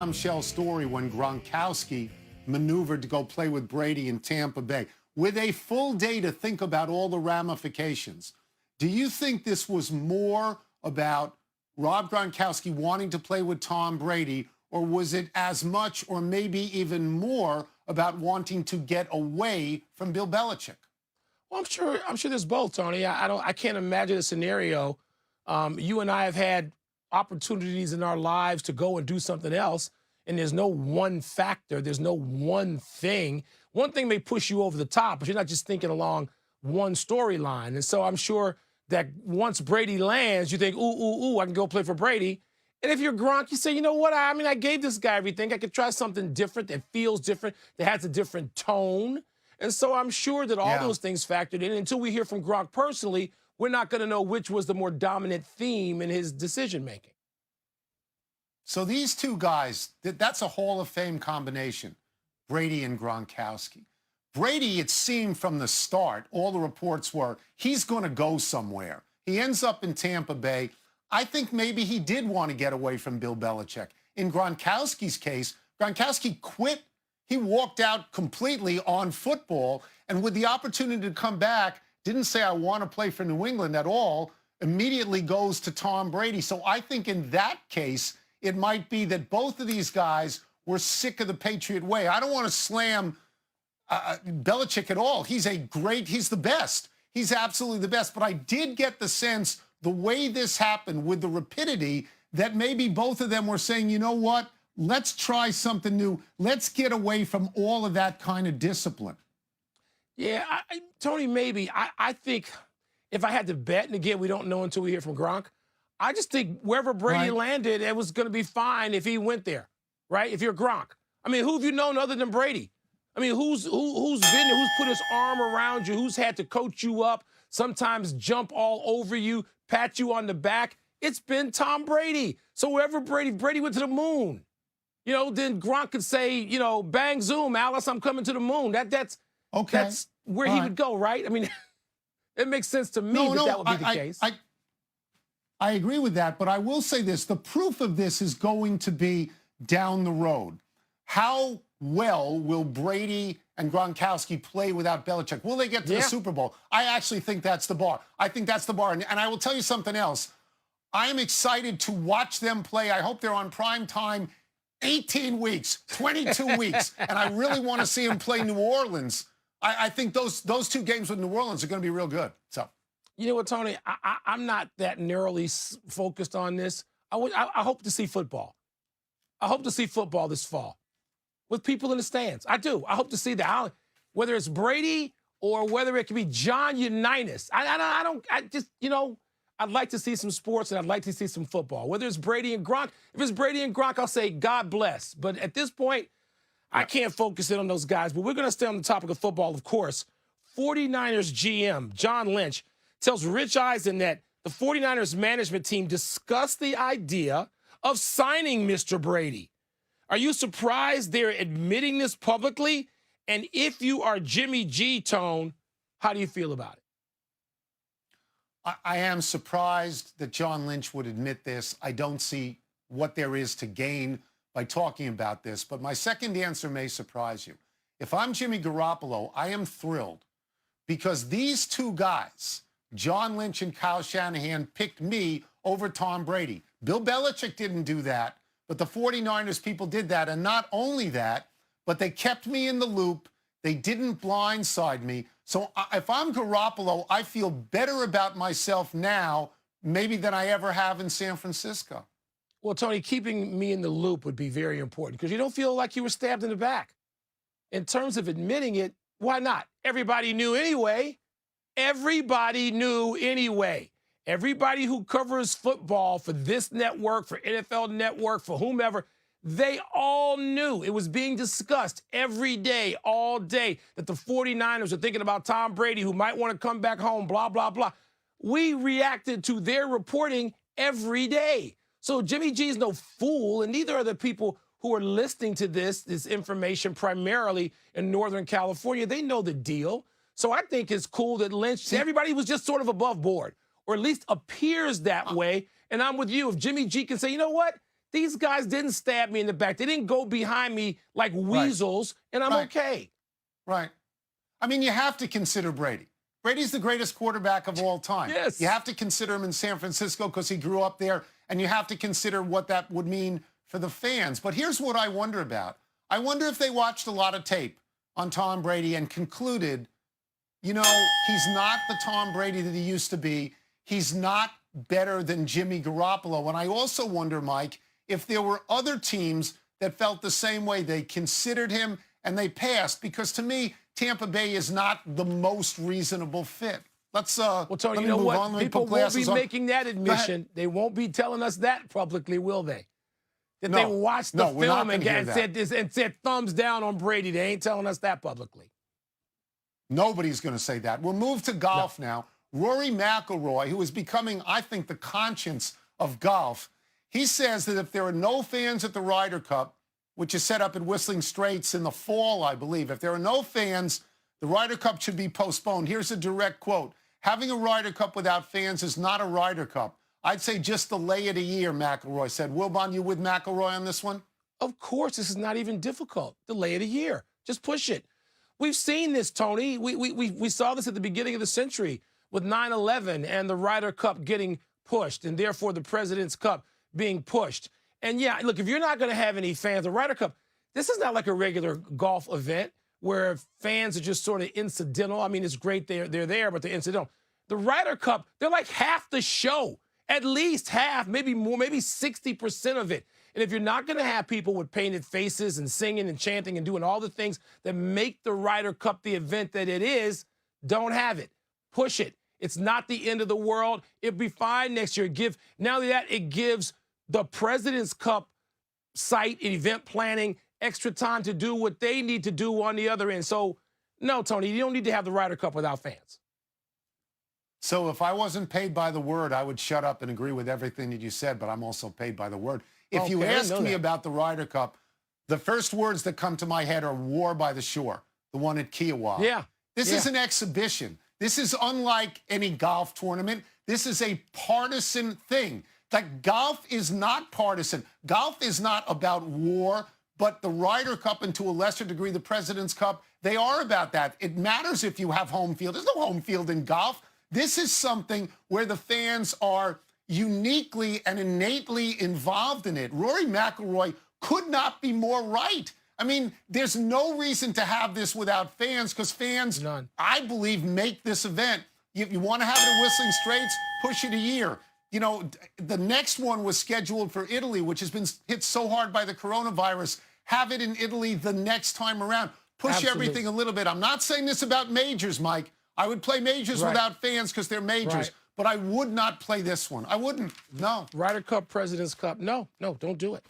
bombshell story when Gronkowski maneuvered to go play with Brady in Tampa Bay. With a full day to think about all the ramifications, do you think this was more about Rob Gronkowski wanting to play with Tom Brady, or was it as much or maybe even more about wanting to get away from Bill Belichick? Well, I'm sure there's both, Tony. I can't imagine a scenario. You and I have had opportunities in our lives to go and do something else, and there's no one factor. There's no one thing. One thing may push you over the top, but you're not just thinking along one storyline. And so I'm sure that once Brady lands, you think, ooh, I can go play for Brady. And if you're Gronk, you say, you know what? I gave this guy everything. I could try something different that feels different, that has a different tone. And so I'm sure that all those things factored in. Until we hear from Gronk personally, we're not going to know which was the more dominant theme in his decision-making. So these two guys, that's a Hall of Fame combination, Brady and Gronkowski. Brady, it seemed from the start, all the reports were, he's going to go somewhere. He ends up in Tampa Bay. I think maybe he did want to get away from Bill Belichick. In Gronkowski's case, Gronkowski quit. He walked out completely on football, and with the opportunity to come back, didn't say, I want to play for New England at all, immediately goes to Tom Brady. So I think in that case, it might be that both of these guys were sick of the Patriot way. I don't want to slam Belichick at all. He's the best. He's absolutely the best. But I did get the sense, the way this happened with the rapidity, that maybe both of them were saying, you know what? Let's try something new. Let's get away from all of that kind of discipline. Yeah, Tony, maybe. I think if I had to bet, and again, we don't know until we hear from Gronk, I just think wherever Brady landed, it was going to be fine if he went there, right? If you're Gronk. I mean, who have you known other than Brady? I mean, who's been there, who's put his arm around you, who's had to coach you up, sometimes jump all over you, pat you on the back? It's been Tom Brady. So wherever Brady went to the moon. You know, then Gronk could say, you know, bang, zoom, Alice, I'm coming to the moon. That's where he would go, right? I mean, it makes sense to me that would be the case. I agree with that, but I will say this. The proof of this is going to be down the road. How well will Brady and Gronkowski play without Belichick? Will they get to the Super Bowl? I actually think that's the bar. I think that's the bar. And I will tell you something else. I am excited to watch them play. I hope they're on prime time 18 weeks, 22 weeks. And I really want to see them play New Orleans. I think those two games with New Orleans are going to be real good. So, you know what, Tony? I'm not that narrowly focused on this. I hope to see football. I hope to see football this fall with people in the stands. I do. I hope to see that. Whether it's Brady or whether it could be John Unitas. I'd like to see some sports and I'd like to see some football. Whether it's Brady and Gronk. If it's Brady and Gronk, I'll say God bless. But at this point, I can't focus in on those guys. But we're going to stay on the topic of football, of course. 49ers GM John Lynch tells Rich Eisen that the 49ers management team discussed the idea of signing Mr. Brady. Are you surprised they're admitting this publicly? And if you are Jimmy G, Tone, how do you feel about it? I am surprised that John Lynch would admit this. I don't see what there is to gain by talking about this. But my second answer may surprise you. If I'm Jimmy Garoppolo, I am thrilled because these two guys, John Lynch and Kyle Shanahan, picked me over Tom Brady. Bill Belichick didn't do that, but the 49ers people did that. And not only that, but they kept me in the loop. They didn't blindside me. So if I'm Garoppolo, I feel better about myself now, maybe than I ever have in San Francisco. Well, Tony, keeping me in the loop would be very important because you don't feel like you were stabbed in the back. In terms of admitting it, why not? Everybody knew anyway. Everybody knew anyway. Everybody who covers football for this network, for NFL Network, for whomever, they all knew it was being discussed every day, all day, that the 49ers are thinking about Tom Brady, who might want to come back home, blah, blah, blah. We reacted to their reporting every day. So Jimmy G is no fool, and neither are the people who are listening to this information primarily in Northern California. They know the deal. So I think it's cool that Lynch, everybody was just sort of above board, or at least appears that way. And I'm with you. If Jimmy G can say, you know what? These guys didn't stab me in the back. They didn't go behind me like weasels, and I'm okay. Right. I mean, you have to consider Brady. Brady's the greatest quarterback of all time. Yes. You have to consider him in San Francisco because he grew up there, and you have to consider what that would mean for the fans. But here's what I wonder about. I wonder if they watched a lot of tape on Tom Brady and concluded, you know, he's not the Tom Brady that he used to be. He's not better than Jimmy Garoppolo. And I also wonder, Mike, if there were other teams that felt the same way. They considered him and they passed, because to me, Tampa Bay is not the most reasonable fit. Let's well, Tony, you know what? People won't be making that admission. They won't be telling us that publicly, will they? That they watched the film and said thumbs down on Brady. They ain't telling us that publicly. Nobody's going to say that. We'll move to golf now. Rory McIlroy, who is becoming, I think, the conscience of golf, he says that if there are no fans at the Ryder Cup, which is set up at Whistling Straits in the fall, I believe, if there are no fans, the Ryder Cup should be postponed. Here's a direct quote. Having a Ryder Cup without fans is not a Ryder Cup. I'd say just delay it a year, McIlroy said. Wilbon, you with McIlroy on this one? Of course, this is not even difficult. Delay it a year. Just push it. We've seen this, Tony. We saw this at the beginning of the century with 9/11 and the Ryder Cup getting pushed, and therefore the President's Cup being pushed. And yeah, look, if you're not going to have any fans, the Ryder Cup, this is not like a regular golf event where fans are just sort of incidental. I mean, it's great they're there, but they're incidental. The Ryder Cup, they're like half the show, at least half, maybe more, maybe 60% of it. And if you're not going to have people with painted faces and singing and chanting and doing all the things that make the Ryder Cup the event that it is, don't have it. Push it. It's not the end of the world. It'll be fine next year. Now that it gives the President's Cup site and event planning extra time to do what they need to do on the other end. So, no, Tony, you don't need to have the Ryder Cup without fans. So if I wasn't paid by the word, I would shut up and agree with everything that you said, but I'm also paid by the word. If you ask me about the Ryder Cup, the first words that come to my head are War by the Shore, the one at Kiowa. Yeah. This is an exhibition. This is unlike any golf tournament. This is a partisan thing. Like, golf is not partisan. Golf is not about war, but the Ryder Cup and to a lesser degree the President's Cup, they are about that. It matters if you have home field. There's no home field in golf. This is something where the fans are uniquely and innately involved in it. Rory McIlroy could not be more right. I mean, there's no reason to have this without fans, because fans, I believe, make this event. You want to have it at Whistling Straits, push it a year. You know, the next one was scheduled for Italy, which has been hit so hard by the coronavirus. Have it in Italy the next time around. Push everything a little bit. I'm not saying this about majors, Mike. I would play majors without fans because they're majors. But I would not play this one. I wouldn't. No. Ryder Cup, President's Cup. No, don't do it.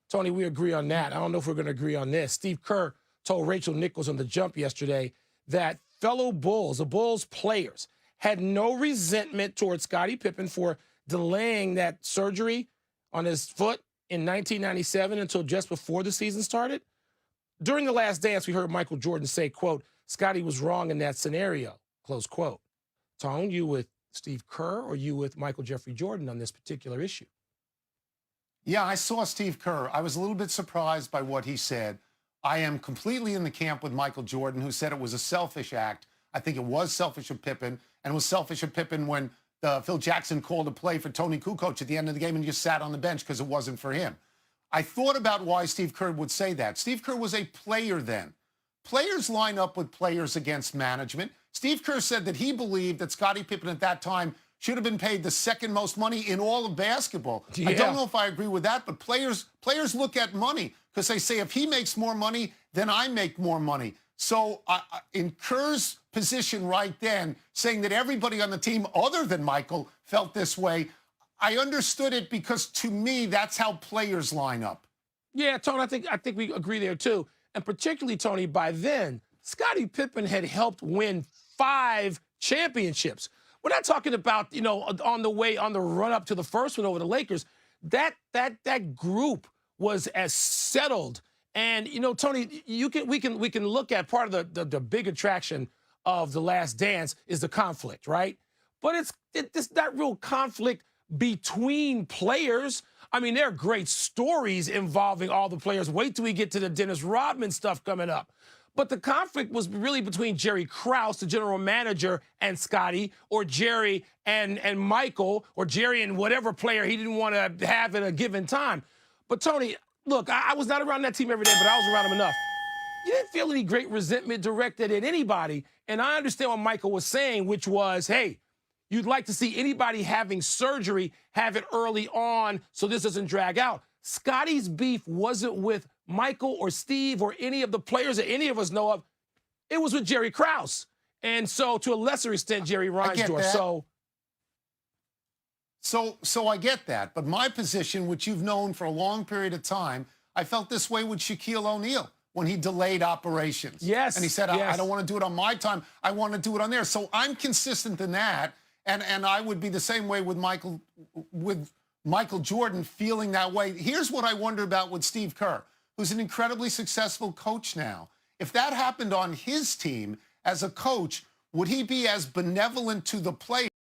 Tony, we agree on that. I don't know if we're going to agree on this. Steve Kerr told Rachel Nichols on The Jump yesterday that fellow Bulls, the Bulls players, had no resentment towards Scottie Pippen for delaying that surgery on his foot in 1997 until just before the season started. During The Last Dance, we heard Michael Jordan say, quote, Scottie was wrong in that scenario, close quote. Tone, you with Steve Kerr or you with Michael Jeffrey Jordan on this particular issue? Yeah, I saw Steve Kerr. I was a little bit surprised by what he said. I am completely in the camp with Michael Jordan, who said it was a selfish act. I think it was selfish of Pippen, and it was selfish of Pippen when Phil Jackson called a play for Tony Kukoc at the end of the game and just sat on the bench because it wasn't for him. I thought about why Steve Kerr would say that. Steve Kerr was a player then. Players line up with players against management. Steve Kerr said that he believed that Scottie Pippen at that time should have been paid the second most money in all of basketball. Yeah. I don't know if I agree with that, but players look at money because they say if he makes more money, then I make more money. So in Kerr's position right then, saying that everybody on the team other than Michael felt this way, I understood it because to me, that's how players line up. Yeah, Tony, I think we agree there too. And particularly, Tony, by then, Scottie Pippen had helped win 5 championships. We're not talking about, you know, on the run up to the first one over the Lakers. That group was as settled. And, you know, Tony, we can look at part of the big attraction of The Last Dance is the conflict, right? But it's not real conflict between players. I mean, there are great stories involving all the players. Wait till we get to the Dennis Rodman stuff coming up. But the conflict was really between Jerry Krause, the general manager, and Scotty, or Jerry and Michael, or Jerry and whatever player he didn't want to have at a given time. But, Tony, look, I was not around that team every day, but I was around them enough. You didn't feel any great resentment directed at anybody. And I understand what Michael was saying, which was, hey, you'd like to see anybody having surgery have it early on so this doesn't drag out. Scotty's beef wasn't with Michael or Steve or any of the players that any of us know of. It was with Jerry Krause. And so, to a lesser extent, Jerry Reinsdorf. So I get that. But my position, which you've known for a long period of time, I felt this way with Shaquille O'Neal when he delayed operations. Yes. And he said, yes. I don't want to do it on my time. I want to do it on theirs. So I'm consistent in that. And I would be the same way with Michael Jordan feeling that way. Here's what I wonder about with Steve Kerr, who's an incredibly successful coach now. If that happened on his team as a coach, would he be as benevolent to the players?